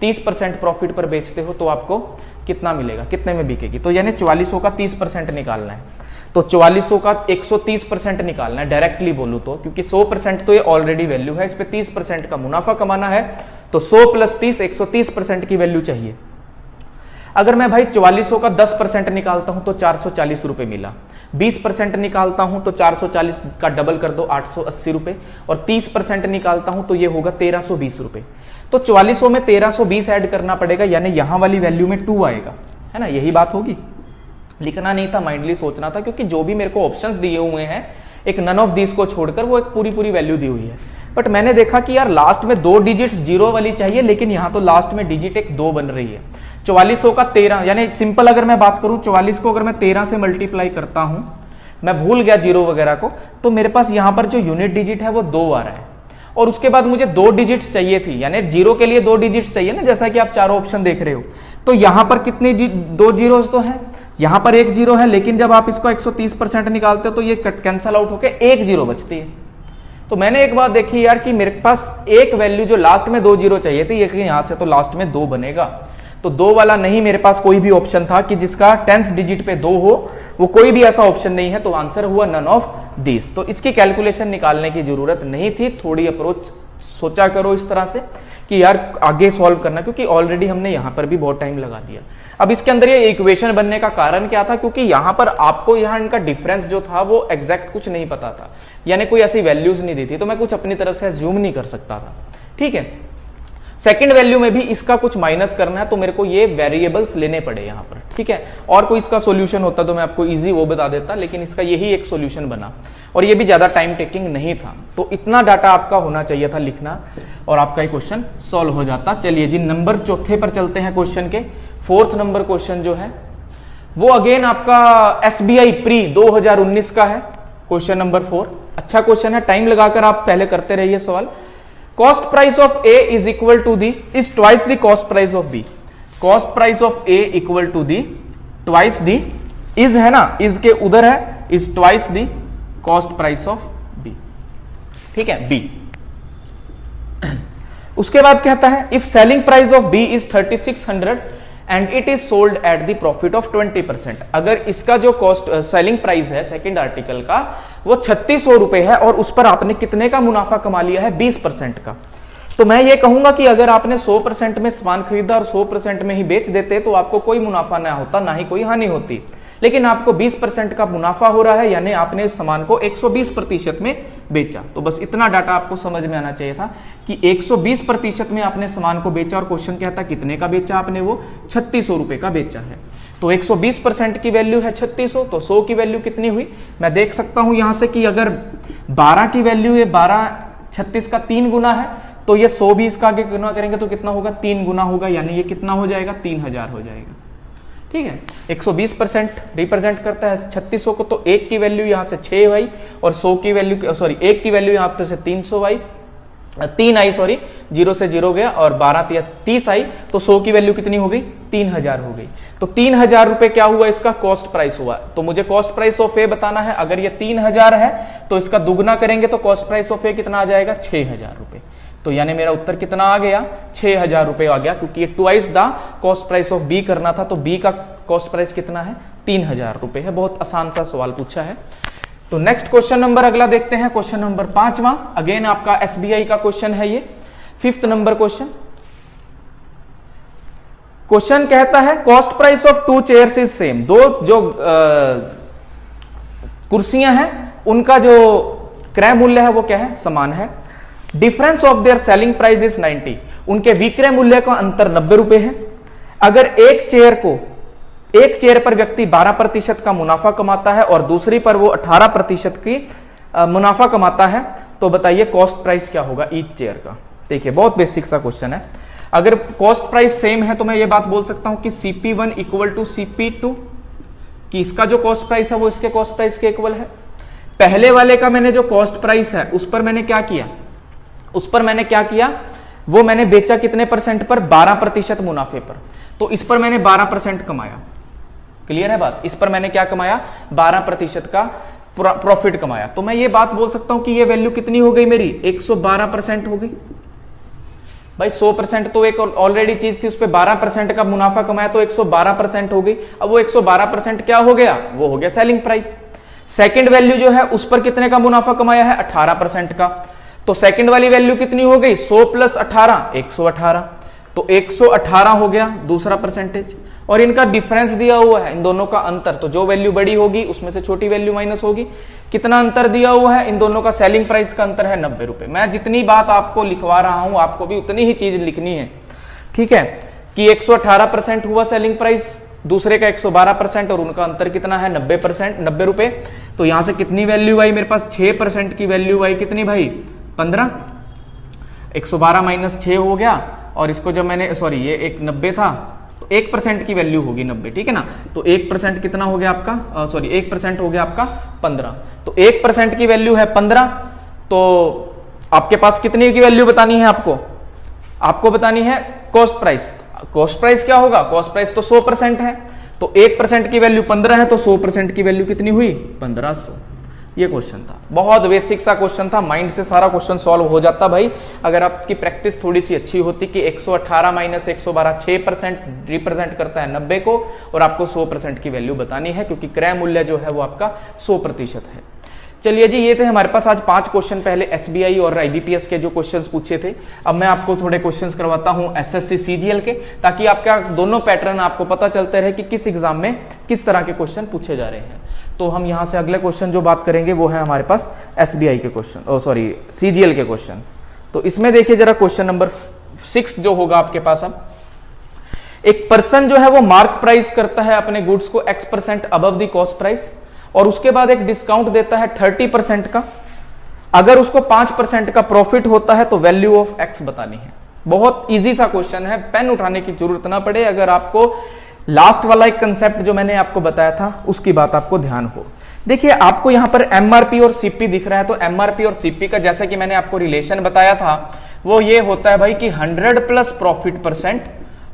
30% प्रॉफिट पर बेचते हो, तो आपको कितना मिलेगा, कितने में बिकेगी। तो यानी 4400 का 30% निकालना है, तो 4400 का 130% निकालना है, डायरेक्टली बोलूं तो, क्योंकि 100% तो ये ऑलरेडी वैल्यू है, इस पे 30% का मुनाफा कमाना है, तो 100 प्लस 30 130% की वैल्यू चाहिए। अगर मैं भाई 4400 का 10% निकालता हूं तो 440 रुपए मिला, 20% निकालता हूं तो 440 का डबल कर दो 880 रुपए, और 30% निकालता हूं तो ये होगा 1320 रुपए। तो 4400 में 1320 ऐड करना पड़ेगा, यानी यहां वाली वैल्यू में 2 आएगा, है ना, यही बात होगी। लिखना नहीं था, माइंडली सोचना था, क्योंकि जो भी मेरे को ऑप्शंस दिए हुए हैं, एक नन ऑफ दिस को छोड़कर वो एक पूरी वैल्यू दी हुई है। बट मैंने देखा कि यार लास्ट में 2 डिजिट्स जीरो वाली चाहिए, लेकिन यहां तो लास्ट में डिजिट एक 2 बन रही है। 4400 का 13, यानी सिंपल अगर मैं बात करूं, 44 को अगर मैं 13 से मल्टीप्लाई करता हूं, मैं भूल गया जीरो वगैरह को, तो मेरे पास यहां पर जो यूनिट डिजिट है वो 2 आ रहा है, और उसके बाद मुझे 2 डिजिट्स चाहिए थी, यानी जीरो के लिए 2 डिजिट्स चाहिए ना, जैसा कि आप चारों ऑप्शन देख रहे हो। तो यहां पर कितने 2 जीरो तो है, यहां पर 1 जीरो है, लेकिन जब आप इसको 130% निकालते हो तो ये कैंसल आउट होकर 1 जीरो बचती है। तो मैंने एक बात देखी यार कि मेरे पास एक वैल्यू जो लास्ट में 2 जीरो चाहिए थी, यहां से तो लास्ट में 2 बनेगा, तो 2 वाला नहीं मेरे पास कोई भी ऑप्शन था कि जिसका 10th डिजिट पे 2 हो, वो कोई भी ऐसा ऑप्शन नहीं है, तो आंसर हुआ नन ऑफ दिस। तो इसकी कैलकुलेशन निकालने की जरूरत नहीं थी, थोड़ी अप्रोच सोचा करो इस तरह से कि यार आगे सॉल्व करना, क्योंकि ऑलरेडी हमने यहां पर भी बहुत टाइम लगा दिया। अब इसके अंदर ये इक्वेशन बनने का कारण क्या था, क्योंकि यहां पर आपको यहां इनका डिफरेंस जो था वो एग्जैक्ट कुछ नहीं पता था, यानी कोई ऐसी वैल्यूज नहीं दी थी, तो मैं कुछ अपनी तरफ से अज्यूम नहीं कर सकता था। ठीक है, सेकंड वैल्यू में भी इसका कुछ माइनस करना है, तो मेरे को ये वेरिएबल्स लेने पड़े यहां पर। ठीक है, और कोई इसका सॉल्यूशन होता तो मैं आपको इजी वो बता देता, लेकिन इसका यही एक सॉल्यूशन बना, और ये भी ज्यादा टाइम टेकिंग नहीं था। तो इतना डाटा आपका होना चाहिए था लिखना, और आपका ये क्वेश्चन सॉल्व हो जाता। चलिए जी, नंबर चौथे पर चलते हैं क्वेश्चन के। 4th नंबर क्वेश्चन जो है वो अगेन आपका SBI प्री 2019 का है, क्वेश्चन नंबर 4। अच्छा क्वेश्चन है, टाइम लगाकर आप पहले करते रहिए सवाल। Cost price of A is equal to the is twice the cost price of B. Cost price of A equal to the twice the is है ना, is के उधर है, is twice the cost price of B. ठीक है, B। उसके बाद कहता है if selling price of B is 3600 and it is sold at the profit of 20%, अगर इसका जो कॉस्ट सेलिंग प्राइस है सेकंड आर्टिकल का वो 3600 रुपए है, और उस पर आपने कितने का मुनाफा कमा लिया है, 20% का। तो मैं ये कहूंगा कि अगर आपने 100% में सामान खरीदा और 100% में ही बेच देते तो आपको कोई मुनाफा ना होता, ना ही कोई हानि होती, लेकिन आपको 20% का मुनाफा हो रहा है, यानी आपने इस सामान को 120% में बेचा। तो बस इतना डाटा आपको समझ में आना चाहिए था कि 120% में आपने सामान को बेचा, और क्वेश्चन कहता कितने का बेचा आपने, वो 3600 रुपए का बेचा है। तो 120% की वैल्यू है 3600, तो 100 की वैल्यू कितनी हुई, मैं देख सकता हूं यहां से कि अगर 12 की वैल्यू है, 12 36 का 3 गुना है, तो ये 100 भी इसका आगे गुना करेंगे तो कितना होगा, 3 गुना होगा, यानी ये कितना हो जाएगा, 3000 हो जाएगा। ठीक है, 120% रिप्रेजेंट करता है 3600 को, तो 1 की वैल्यू यहां से 6 आई, और 100 की वैल्यू सॉरी 1 की वैल्यू यहां से 300 आई, 3 आई, सॉरी 0 से 0 गया, और 12 30 आई, तो 100 की वैल्यू कितनी हो गई, 3000 हो गई। तो 3000 रुपए क्या हुआ, इसका कॉस्ट प्राइस हुआ। तो मुझे कॉस्ट प्राइस ऑफ ए बताना है, अगर ये 3000 है तो इसका दुगना करेंगे तो कॉस्ट प्राइस ऑफ ए कितना आ जाएगा, 6000 रुपए। तो यानी मेरा उत्तर कितना आ गया, 6000 रुपए आ गया, क्योंकि ये twice the cost price of B करना था, तो बी का कॉस्ट प्राइस कितना है, 3000 रुपए है। बहुत आसान सा सवाल पूछा है। तो नेक्स्ट क्वेश्चन नंबर अगला देखते हैं, क्वेश्चन नंबर 5वां, अगेन आपका SBI का क्वेश्चन है ये, 5th नंबर क्वेश्चन। क्वेश्चन कहता है cost price of 2 chairs is same, दो जो कुर्सियां हैं उनका जो क्रय मूल्य है वो क्या है, समान है। Difference of their selling price is 90, उनके विक्रय मूल्य का अंतर 90 रुपए है। अगर एक चेयर पर व्यक्ति 12% का मुनाफा कमाता है और दूसरी पर वो 18% की मुनाफा कमाता है, तो बताइए कॉस्ट प्राइस क्या होगा ईच चेयर का। देखिए बहुत बेसिक सा क्वेश्चन है। अगर कॉस्ट प्राइस सेम है तो मैं ये बात बोल सकता हूं कि CP1 इक्वल टू CP2, कि इसका जो कॉस्ट प्राइस है वो इसके कॉस्ट प्राइस के इक्वल है। पहले वाले का मैंने जो कॉस्ट प्राइस है उस पर मैंने क्या किया, वो मैंने बेचा कितने परसेंट पर, 12% मुनाफे पर, तो इस पर मैंने 12% कमाया। क्लियर है बात, इस पर मैंने क्या कमाया, 12% का प्रॉफिट कमाया। तो मैं ये बात बोल सकता हूं कि ये वैल्यू कितनी हो गई मेरी, 112% हो गई। भाई 100% तो एक ऑलरेडी चीज थी, उस पर 12% का मुनाफा कमाया तो 112% हो गई। अब वो 112% क्या हो गया, वो हो गया सेलिंग प्राइस। सेकंड वैल्यू जो है उस पर कितने का मुनाफा कमाया है, 18% का, तो सेकंड वाली वैल्यू कितनी हो गई, 100 + 18 118, तो 118 हो गया दूसरा परसेंटेज। और इनका डिफरेंस दिया हुआ है, इन दोनों का अंतर, तो जो वैल्यू बड़ी होगी उसमें से छोटी वैल्यू माइनस होगी। कितना अंतर दिया हुआ है, इन दोनों का सेलिंग प्राइस का अंतर है 90 रुपए। मैं जितनी बात आपको लिखवा रहा हूं आपको भी उतनी ही चीज लिखनी है, ठीक है, कि 118% हुआ सेलिंग प्राइस, दूसरे का 112% और उनका अंतर कितना है 90 रुपए। तो यहां से कितनी वैल्यू आई मेरे पास, 6% की वैल्यू आई, कितनी भाई 15, 112 - 6 हो गया। और इसको जब मैंने ये एक 90 था तो 1% की वैल्यू होगी 90, ठीक है ना। तो 1% कितना हो गया आपका, 1% हो गया आपका 15, तो 1% की वैल्यू है 15। तो आपके पास कितनी की वैल्यू बतानी है आपको बतानी है कॉस्ट प्राइस। कॉस्ट प्राइस क्या होगा, कॉस्ट प्राइस तो 100% है, तो 1% की वैल्यू 15 है, तो 100% की वैल्यू कितनी हुई 1500। ये क्वेश्चन था, बहुत बेसिक सा क्वेश्चन था, माइंड से सारा क्वेश्चन सॉल्व हो जाता भाई अगर आपकी प्रैक्टिस थोड़ी सी अच्छी होती। कि 118 - 112 6% रिप्रेजेंट करता है 90 को, और आपको 100% की वैल्यू बतानी है, क्योंकि क्रय मूल्य जो है वो आपका 100% है। चलिए जी, ये थे हमारे पास आज 5 क्वेश्चन, पहले SBI और IBPS के जो क्वेश्चंस पूछे थे। अब मैं आपको थोड़े क्वेश्चंस करवाता हूं SSC CGL के, ताकि आपका दोनों पैटर्न आपको पता चलते रहे कि किस एग्जाम में किस तरह के क्वेश्चन पूछे जा रहे हैं। तो हम यहां से अगले क्वेश्चन जो बात करेंगे वो है हमारे पास SBI के क्वेश्चन, CGL के क्वेश्चन। तो इसमें देखिए जरा क्वेश्चन नंबर 6 जो होगा आपके पास। अब एक पर्सन जो है वो मार्क प्राइस करता है अपने गुड्स को X% above the cost price, और उसके बाद एक डिस्काउंट देता है 30% का। अगर उसको 5% का प्रॉफिट होता है तो वैल्यू ऑफ X बतानी है। बहुत इजी सा क्वेश्चन है, पेन उठाने की जरूरत ना पड़े, अगर आपको लास्ट वाला एक कंसेप्ट जो मैंने आपको बताया था उसकी बात आपको ध्यान हो। देखिए आपको यहां पर MRP और CP दिख रहा है, तो MRP और CP का जैसा कि मैंने आपको रिलेशन बताया था वो ये होता है भाई कि 100 + प्रॉफिट %,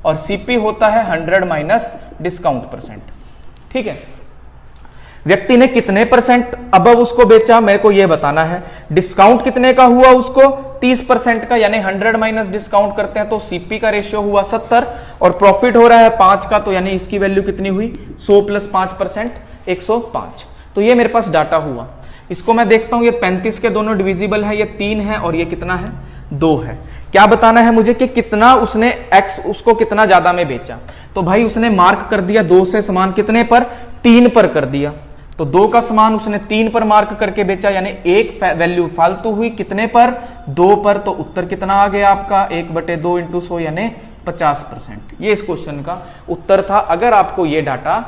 और CP होता है 100 - डिस्काउंट %, ठीक है। व्यक्ति ने कितने % अबव उसको बेचा मेरे को ये बताना है, डिस्काउंट कितने का हुआ उसको 30% का, यानी 100 - डिस्काउंट करते हैं तो CP का रेशियो हुआ 70, और प्रॉफिट हो रहा है 5 का, तो यानी इसकी वैल्यू कितनी हुई 100 + 5% 105। तो ये मेरे पास डाटा हुआ। इसको मैं देखता हूं, ये 35 के दोनों डिविजिबल है, ये 3 है और ये कितना है 2 है। क्या बताना है मुझे कि कितना उसने X उसको कितना ज्यादा में बेचा। तो भाई उसने मार्क कर दिया 2 से समान कितने पर, 3 पर कर दिया, तो 2 का समान उसने 3 पर मार्क करके बेचा, यानी एक वैल्यू फालतू हुई कितने पर 2 पर। तो उत्तर कितना आ गया आपका 1/2 × 100 यानी 50%। ये इस क्वेश्चन का उत्तर था, अगर आपको ये डाटा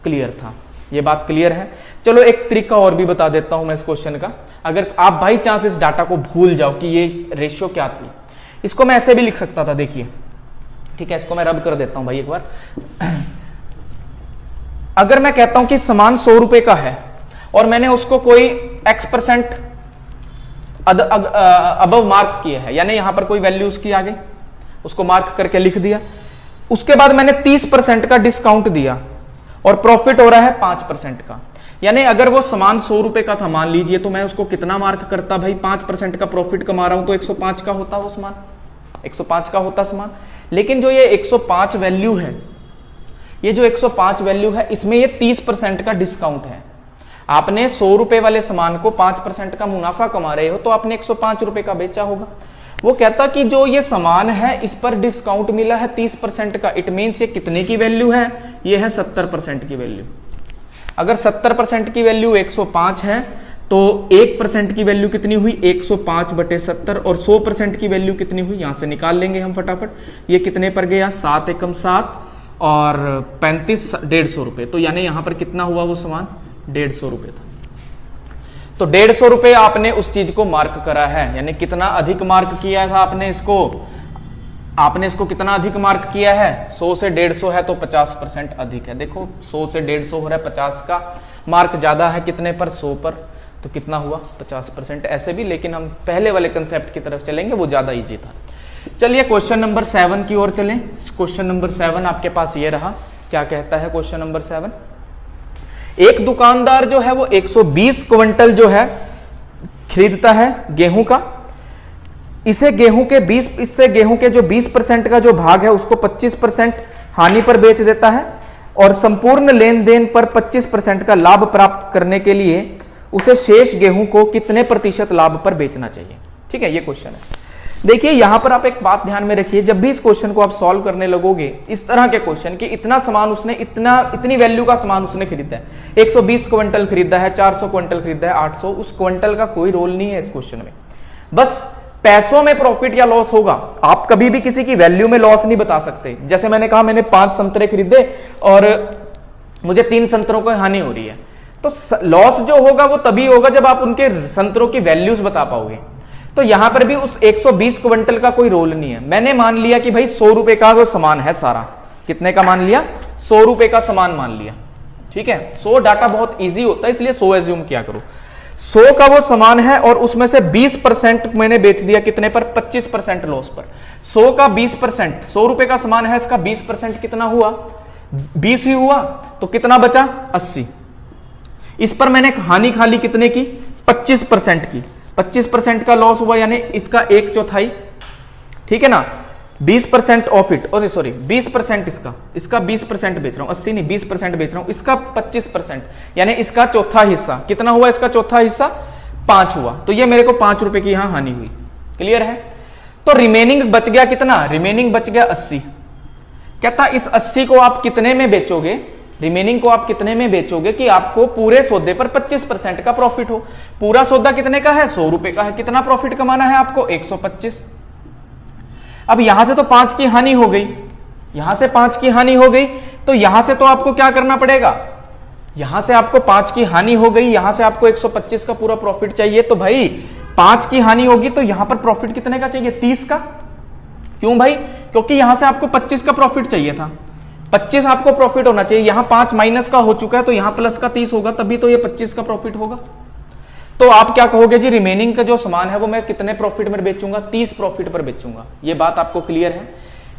क्लियर था। ये बात क्लियर है। चलो एक तरीका और भी बता देता हूं मैं इस क्वेश्चन का, अगर आप बाई चांस इस डाटा को भूल जाओ कि ये रेशियो क्या थी, इसको मैं ऐसे भी लिख सकता था, देखिए ठीक है, इसको मैं रब कर देता हूं भाई एक बार। अगर मैं कहता हूं कि सामान 100 रुपए का है और मैंने उसको कोई X% अबव मार्क किया है, यानी यहां पर कोई वैल्यू उसकी आ गई, उसको मार्क करके लिख दिया, उसके बाद मैंने 30% का डिस्काउंट दिया और प्रॉफिट हो रहा है 5% का, यानी अगर वो सामान 100 रुपए का था मान लीजिए, तो मैं उसको कितना मार्क करता भाई 5% का प्रॉफिट कमा रहा हूं तो 105 का होता वो सामान, 105 का होता सामान। लेकिन जो ये 105 वैल्यू है, ये जो 105 वैल्यू है, इसमें ये 30% का डिस्काउंट है। आपने 100 रुपए वाले सामान को 5% का मुनाफा कमा रहे हो तो आपने 105 रुपए का बेचा होगा। वो कहता कि जो ये सामान है इस पर डिस्काउंट मिला है 30% का, इट मीन्स ये कितने की वैल्यू है, ये है 70% की वैल्यू। अगर 70% की वैल्यू 105 है तो 1% की वैल्यू कितनी हुई 105/70 और 100% की वैल्यू कितनी हुई यहां से निकाल लेंगे हम फटाफट। ये कितने पर गया 7 एकम 7 और 35 150 रुपए। तो यानी यहां पर कितना हुआ वो सामान 150 रुपए था। तो 150 रुपए आपने उस चीज को मार्क करा है, यानी कितना अधिक मार्क किया था आपने इसको कितना अधिक मार्क किया है 100 से 150 है तो 50% अधिक है। देखो 100 से 150 हो रहा है, 50 का मार्क ज्यादा है कितने पर 100 पर, तो कितना हुआ 50% ऐसे भी, लेकिन हम पहले वाले कंसेप्ट की तरफ चलेंगे वो ज्यादा इजी था। चलिए क्वेश्चन नंबर 7 की ओर चलें। क्वेश्चन नंबर 7 आपके पास ये रहा, क्या कहता है क्वेश्चन नंबर 7। एक दुकानदार जो है वो 120 क्विंटल जो है खरीदता है गेहूं का, इससे गेहूं के जो 20% का जो भाग है उसको 25% हानि पर बेच देता है और संपूर्ण लेन देन पर 25% का लाभ प्राप्त करने के लिए उसे शेष गेहूं को कितने प्रतिशत लाभ पर बेचना चाहिए। ठीक है, ये क्वेश्चन है। देखिए यहां पर आप एक बात ध्यान में रखिए, जब भी इस क्वेश्चन को आप सॉल्व करने लगोगे, इस तरह के क्वेश्चन कि इतना सामान उसने इतनी वैल्यू का सामान उसने खरीदा है, 120 क्विंटल खरीदा है, 400 क्विंटल खरीदा है, 800, उस क्विंटल का कोई रोल नहीं है इस क्वेश्चन में। बस पैसों में प्रॉफिट या लॉस होगा, आप कभी भी किसी की वैल्यू में लॉस नहीं बता सकते। जैसे मैंने कहा मैंने 5 संतरे खरीदे और मुझे 3 संतरों को हानि हो रही है, तो लॉस जो होगा वो तभी होगा जब आप उनके संतरों की वैल्यूज बता पाओगे। तो यहां पर भी उस 120 क्विंटल का कोई रोल नहीं है। मैंने मान लिया कि भाई 100 रुपए का वो सामान है सारा, कितने का मान लिया 100 रुपए का सामान मान लिया। ठीक है, 100 डाटा बहुत इजी होता है इसलिए 100 एज्यूम किया करो। 100 का वो सामान है और उसमें से 20% मैंने बेच दिया कितने पर 25% लॉस पर। 100 का 20%, 100 रुपए का सामान है, इसका 20% कितना हुआ 20 ही हुआ, तो कितना बचा 80। इस पर मैंने हानि खाली कितने की 25% की, 25% का लॉस हुआ यानी इसका 1/4। ठीक है ना, 20% ऑफ इट, ओके सॉरी 20% इसका 20% बेच रहा हूं, 80 नहीं 20% बेच रहा हूं, इसका 25% यानी इसका चौथा हिस्सा कितना हुआ, इसका चौथा हिस्सा 5 हुआ, तो ये मेरे को 5 रुपए की यहां हानि हुई। क्लियर है। तो रिमेनिंग बच गया कितना, रिमेनिंग बच गया 80। कहता इस 80 को आप कितने में बेचोगे, रिमेनिंग को आप कितने में बेचोगे कि आपको पूरे सौदे पर 25% का प्रॉफिट हो। पूरा सौदा कितने का है 100 रुपए का है, कितना प्रॉफिट कमाना है आपको 125। अब यहां से तो 5 की हानि हो गई, यहां से 5 की हानि हो गई, तो यहां से तो आपको क्या करना पड़ेगा, यहां से आपको 5 की हानि हो गई, यहां से आपको 125 का पूरा प्रॉफिट चाहिए। तो भाई 5 की हानि होगी तो यहां पर प्रॉफिट कितने का चाहिए 30 का। क्यों भाई, क्योंकि यहां से आपको 25 का प्रॉफिट चाहिए था, 25 आपको प्रॉफिट होना चाहिए, यहां 5 माइनस का हो चुका है तो यहां प्लस का 30 होगा, तभी तो ये 25 का प्रॉफिट होगा। तो आप क्या कहोगे जी, रिमेनिंग का जो सामान है वो मैं कितने प्रॉफिट में बेचूंगा 30 प्रॉफिट पर बेचूंगा। ये बात आपको क्लियर है।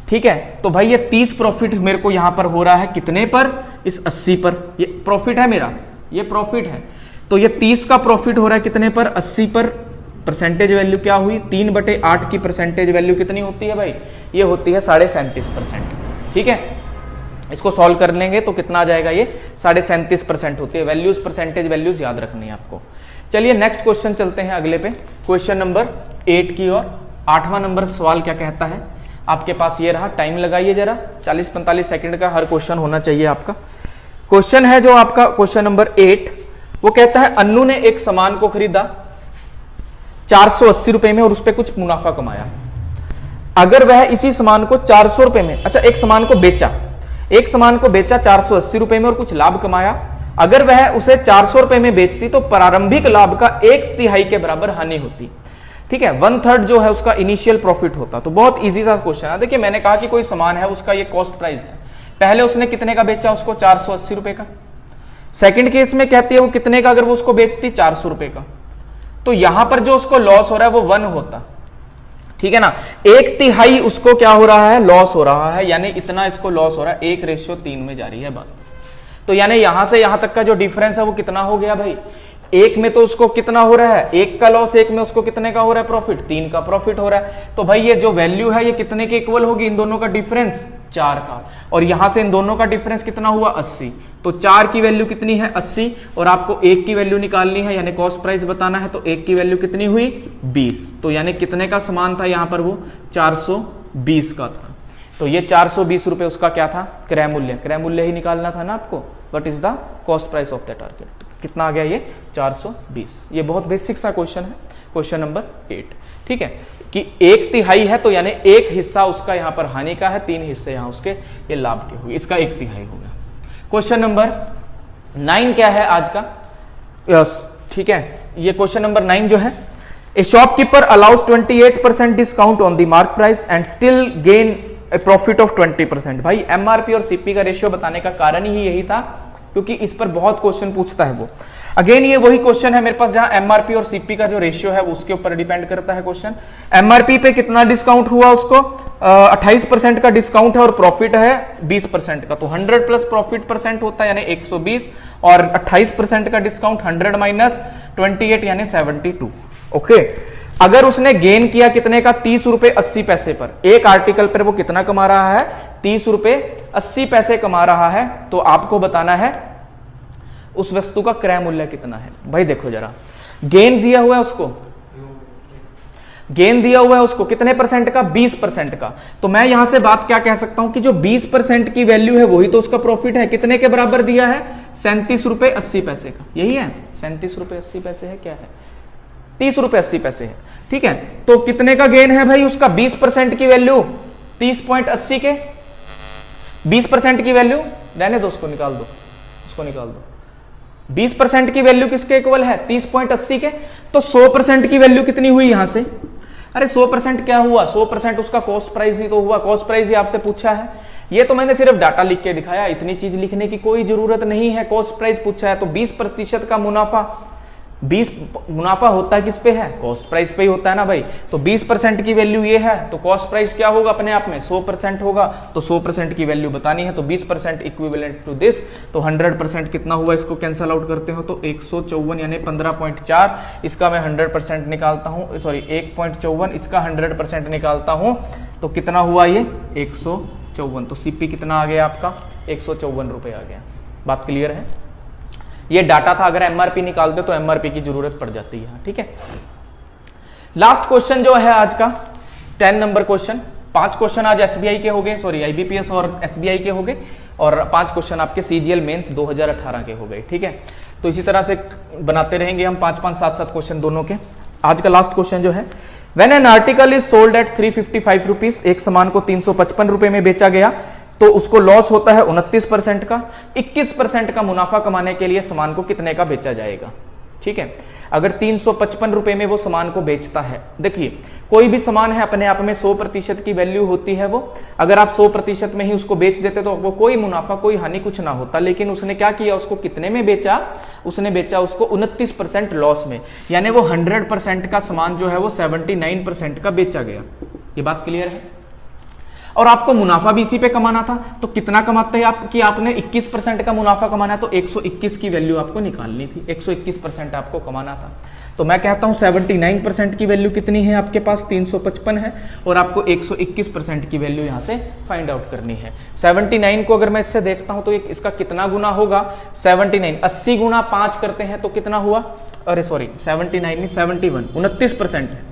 ठीक है, तो भाई ये 30 प्रॉफिट मेरे को यहां पर हो रहा है कितने पर, इस 80 पर। ये प्रॉफिट है मेरा, ये प्रॉफिट है, तो ये 30 का प्रॉफिट हो रहा है कितने पर 80 पर। परसेंटेज वैल्यू क्या हुई 3/8 की परसेंटेज वैल्यू कितनी होती है भाई, ये होती है 37.5%। ठीक है, इसको सॉल्व कर लेंगे तो कितना आ जाएगा, ये 37.5% होती है। वैल्यूज परसेंटेज वैल्यूज याद रखनी है आपको। चलिए नेक्स्ट क्वेश्चन चलते हैं अगले पे, क्वेश्चन नंबर 8 की ओर। 8वां नंबर सवाल क्या कहता है आपके पास, ये रहा, टाइम लगाइए जरा, 40-45 सेकंड का हर क्वेश्चन होना चाहिए आपका। क्वेश्चन है जो आपका क्वेश्चन नंबर 8, वो कहता है अन्नू ने एक सामान को खरीदा 480 रुपए में और उस पर कुछ मुनाफा कमाया। अगर वह इसी सामान को 400 रुपए में, अच्छा एक सामान को बेचा 480 रुपए में और कुछ लाभ कमाया, अगर वह उसे 400 रुपए में बेचती तो प्रारंभिक लाभ का 1/3 के बराबर हानि होती। ठीक है, 1/3 जो है उसका इनिशियल प्रॉफिट होता। तो बहुत इजी सा क्वेश्चन है। देखिए मैंने कहा कि कोई सामान है उसका ये कॉस्ट प्राइस है, पहले उसने कितने का बेचा उसको 480 रुपए का, सेकंड केस में कहती है वो कितने का अगर वो उसको बेचती 400 रुपए का, तो यहां पर जो उसको लॉस हो रहा है वो 1 होता। ठीक है ना, 1/3 उसको क्या हो रहा है लॉस हो रहा है, यानी इतना इसको लॉस हो रहा है, 1:3 में जा रही है बात। तो यानी यहां से यहां तक का जो डिफरेंस है वो कितना हो गया भाई, 1 में तो उसको कितना हो रहा है 1 का लॉस, 1 में उसको कितने का हो रहा है प्रॉफिट 3 का प्रॉफिट हो रहा है। तो भाई ये जो वैल्यू है ये कितने के इक्वल होगी, इन दोनों का डिफरेंस 4 का, और यहां से इन दोनों का डिफरेंस कितना हुआ 80। तो 4 की वैल्यू कितनी है 80, और आपको 1 की वैल्यू निकालनी है यानी कॉस्ट प्राइस बताना है, तो 1 की वैल्यू कितनी हुई 20। तो यानी कितने का सामान था यहां पर वो 420 का था। तो ये 420 रुपए उसका क्या था क्रय मूल्य, क्रय मूल्य ही निकालना था ना आपको, what is the cost price of that article. कितना आ गया ये 420। ये बहुत बेसिक सा क्वेश्चन है, क्वेश्चन नंबर 8। ठीक है कि 1/3 है तो यानी एक हिस्सा उसका यहां पर हानि का है, 3 हिस्से यहां उसके ये लाभ के हुए, इसका 1/3 हो गया। क्वेश्चन नंबर 9 क्या है आज का? ठीक है, ये क्वेश्चन नंबर 9 जो है, ए shopkeeper allows 28% discount on the mark price and still gain A profit of 20%। भाई एमआरपी और सीपी का रेशियो बताने का कारण ही यही था, क्योंकि इस पर बहुत क्वेश्चन पूछता है वो। अगेन ये वही क्वेश्चन है मेरे पास जहां एमआरपी और सीपी का जो रेशियो है वो उसके ऊपर डिपेंड करता है क्वेश्चन। एमआरपी पे कितना डिस्काउंट हुआ उसको 28% का डिस्काउंट है और प्रॉफिट है 20% का, तो 100 प्लस प्रॉफिट परसेंट होता है यानी 120 और 28% का डिस्काउंट 100 माइनस 28 यानी 72। ओके, अगर उसने गेन किया कितने का 30 रुपए 80 पैसे पर, एक आर्टिकल पर वो कितना कमा रहा है 30 रुपए 80 पैसे कमा रहा है, तो आपको बताना है उस वस्तु का क्रय मूल्य कितना है। भाई देखो जरा, गेन दिया हुआ है उसको, गेन दिया हुआ है उसको कितने परसेंट का 20% का, तो मैं यहां से बात क्या कह सकता हूं कि जो 20% की वैल्यू है वही तो उसका प्रॉफिट है। कितने के बराबर दिया है 37 रुपए 80 पैसे का, यही है 37 रुपए 80 पैसे है, क्या है 30 रुपए 80 पैसे है। ठीक है, तो कितने का गेन है भाई उसका 20% की वैल्यू 30.80 के, 20% की वैल्यू रहने दो, उसको निकाल दो, उसको निकाल दो। 20% की वैल्यू किसके इक्वल है 30.80 के, तो 100% की वैल्यू कितनी हुई यहां से? अरे 100% क्या हुआ, 100% उसका कॉस्ट प्राइस ही तो हुआ, कॉस्ट प्राइस ही आपसे पूछा है। ये तो मैंने सिर्फ डाटा लिख के दिखाया, इतनी चीज लिखने की कोई जरूरत नहीं है। कॉस्ट प्राइस पूछा है तो 20% का मुनाफा, 20 मुनाफा होता है किस पे है, कॉस्ट प्राइस पे ही होता है ना भाई। तो 20% की वैल्यू ये है तो कॉस्ट प्राइस क्या होगा अपने आप में 100% होगा, तो 100% की वैल्यू बतानी है, तो 20% इक्विवेलेंट टू दिस, तो 100% कितना हुआ, इसको कैंसल आउट करते हो तो 154 यानी 15.4, इसका मैं 100% निकालता हूं, सॉरी 1.54, इसका 100% निकालता हूं तो कितना हुआ ये 154, तो सीपी कितना आ गया आपका 154 रुपए आ गया। बात क्लियर है? ये डाटा था, अगर एमआरपी निकालते तो एमआरपी की जरूरत पड़ जाती है। ठीक है, लास्ट क्वेश्चन जो है आज का 10 नंबर क्वेश्चन, 5 क्वेश्चन आज एसबीआई के हो गए, सॉरी आईबीपीएस और एसबीआई के हो गए, और 5 क्वेश्चन आपके सीजीएल मेंस 2018 के हो गए। ठीक है, तो इसी तरह से बनाते रहेंगे हम 5-5 7-7 क्वेश्चन दोनों के। आज का लास्ट क्वेश्चन जो है, when an article is sold at 355 rupees, एक सामान को 355 रुपए में बेचा गया तो उसको लॉस होता है 29% का, 21% का मुनाफा कमाने के लिए सामान को कितने का बेचा जाएगा। ठीक है, अगर 355 रुपए में वो सामान को बेचता है, देखिए कोई भी सामान है अपने आप में 100% की वैल्यू होती है वो, अगर आप 100% में ही उसको बेच देते तो वो कोई मुनाफा कोई हानि कुछ ना होता, लेकिन उसने क्या किया, उसको कितने में बेचा, उसने बेचा उसको 29% लॉस में, यानी वो 100% का सामान जो है वो 79% का बेचा गया। ये बात क्लियर है? और आपको मुनाफा भी इसी पे कमाना था, तो कितना कमाते हैं आप कि आपने 21% का मुनाफा कमाना है, तो 121 की वैल्यू आपको निकालनी थी, 121% आपको कमाना था। तो मैं कहता हूं 79% की वैल्यू कितनी है आपके पास 355 है, और आपको 121% की वैल्यू यहां से फाइंड आउट करनी है। 79 को अगर मैं इससे देखता हूं तो इसका कितना गुना होगा 79, 80 गुना 5 करते हैं तो कितना हुआ, अरे सॉरी 79 नहीं 71, 29% है।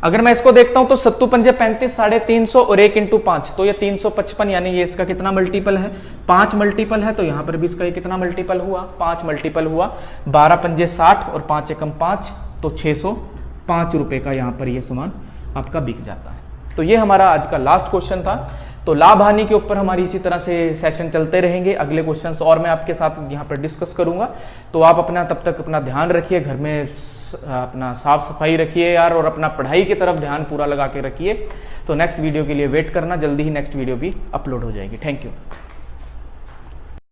अगर मैं इसको देखता हूं तो 7 पंजे 35, 350 और 1 इंटू 5, तो ये 355, यानी ये इसका कितना मल्टीपल है 5 मल्टीपल है, तो यहां पर भी इसका ये कितना मल्टीपल हुआ 5 मल्टीपल हुआ, 12 पंजे 60 और 5 एकम 5, तो 605 रुपए का यहां पर ये सामान आपका बिक जाता है। तो ये हमारा आज का लास्ट क्वेश्चन था। तो लाभ हानि के ऊपर हमारी इसी तरह से सेशन चलते रहेंगे, अगले क्वेश्चंस और मैं आपके साथ यहाँ पर डिस्कस करूंगा। तो आप अपना तब तक अपना ध्यान रखिए, घर में अपना साफ सफाई रखिए यार, और अपना पढ़ाई की तरफ ध्यान पूरा लगा के रखिए। तो नेक्स्ट वीडियो के लिए वेट करना, जल्दी ही नेक्स्ट वीडियो भी अपलोड हो जाएगी। Thank you.